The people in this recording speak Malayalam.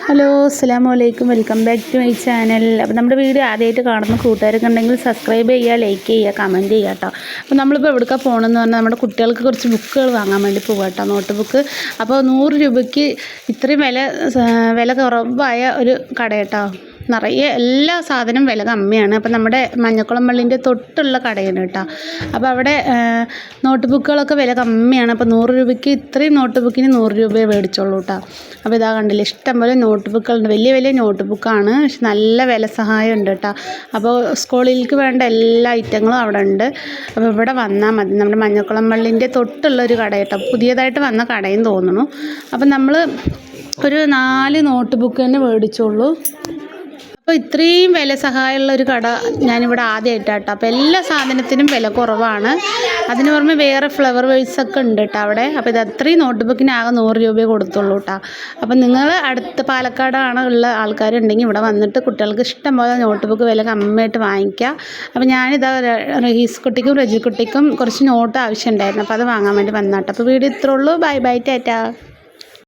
ഹലോ അസ്സലാമു അലൈക്കും, welcome back to my channel. അപ്പോൾ നമ്മുടെ വീഡിയോ ആദ്യമായിട്ട് കാണുന്ന കൂട്ടുകാരൊക്കെ ഉണ്ടെങ്കിൽ സബ്സ്ക്രൈബ് ചെയ്യുക, ലൈക്ക് ചെയ്യുക, കമൻറ്റ് ചെയ്യുക കേട്ടോ. അപ്പോൾ നമ്മളിപ്പോൾ എവിടേക്കാണ് പോകണമെന്ന് പറഞ്ഞാൽ നമ്മുടെ കുട്ടികൾക്ക് കുറച്ച് ബുക്കുകൾ വാങ്ങാൻ വേണ്ടി പോകാം കേട്ടോ, നോട്ട് ബുക്ക്. അപ്പോൾ 100 രൂപയ്ക്ക് ഇത്രയും വില കുറവായ ഒരു കട കേട്ടോ. നിറയെ എല്ലാ സാധനം വില കമ്മിയാണ്. അപ്പോൾ നമ്മുടെ മഞ്ഞക്കുളം പള്ളീൻ്റെ തൊട്ടുള്ള കടയാണ് കേട്ടോ. അപ്പോൾ അവിടെ നോട്ട് ബുക്കുകളൊക്കെ വില കമ്മിയാണ്. അപ്പോൾ 100 രൂപയ്ക്ക് ഇത്രയും നോട്ട് ബുക്കിന് 100 രൂപയെ മേടിച്ചോളൂ കേട്ടോ. അപ്പോൾ ഇതാ കണ്ടില്ല, ഇഷ്ടംപോലെ നോട്ട് ബുക്കുകളുണ്ട്. വലിയ വലിയ നോട്ട് ബുക്കാണ്, പക്ഷെ നല്ല വില സഹായം ഉണ്ട് കേട്ടോ. അപ്പോൾ സ്കൂളിലേക്ക് വേണ്ട എല്ലാ ഐറ്റങ്ങളും അവിടെ ഉണ്ട്. അപ്പോൾ ഇവിടെ വന്നാൽ മതി. നമ്മുടെ മഞ്ഞക്കുളം പള്ളീൻ്റെ തൊട്ടുള്ളൊരു കട കേട്ടോ, പുതിയതായിട്ട് വന്ന കടയും തോന്നുന്നു. അപ്പം നമ്മൾ ഒരു 4 നോട്ട് ബുക്ക് തന്നെ മേടിച്ചോളൂ. അപ്പോൾ ഇത്രയും വില സഹായമുള്ള ഒരു കട ഞാനിവിടെ ആദ്യമായിട്ടാണ് കേട്ടോ. അപ്പോൾ എല്ലാ സാധനത്തിനും വില കുറവാണ്. അതിന് പുറമെ വേറെ ഫ്ലവർ വേഴ്സൊക്കെ ഉണ്ട് കേട്ടോ അവിടെ. അപ്പോൾ ഇത് അത്രയും നോട്ട് ബുക്കിന് ആകെ 100 രൂപയെ കൊടുത്തുള്ളൂ കേട്ടോ. അപ്പോൾ നിങ്ങൾ അടുത്ത് പാലക്കാടാണ് ഉള്ള ആൾക്കാരുണ്ടെങ്കിൽ ഇവിടെ വന്നിട്ട് കുട്ടികൾക്ക് ഇഷ്ടം പോലെ നോട്ട് ബുക്ക് വില കമ്മിയായിട്ട് വാങ്ങിക്കുക. അപ്പോൾ ഞാനിതാ റഹീസ് കുട്ടിക്കും റജി കുട്ടിക്കും കുറച്ച് നോട്ട് ആവശ്യമുണ്ടായിരുന്നു. അപ്പോൾ അത് വാങ്ങാൻ വേണ്ടി വന്നാട്ടോ. അപ്പോൾ വീഡിയോ ഇത്രേ ഉള്ളൂ. Bye bye, Tata.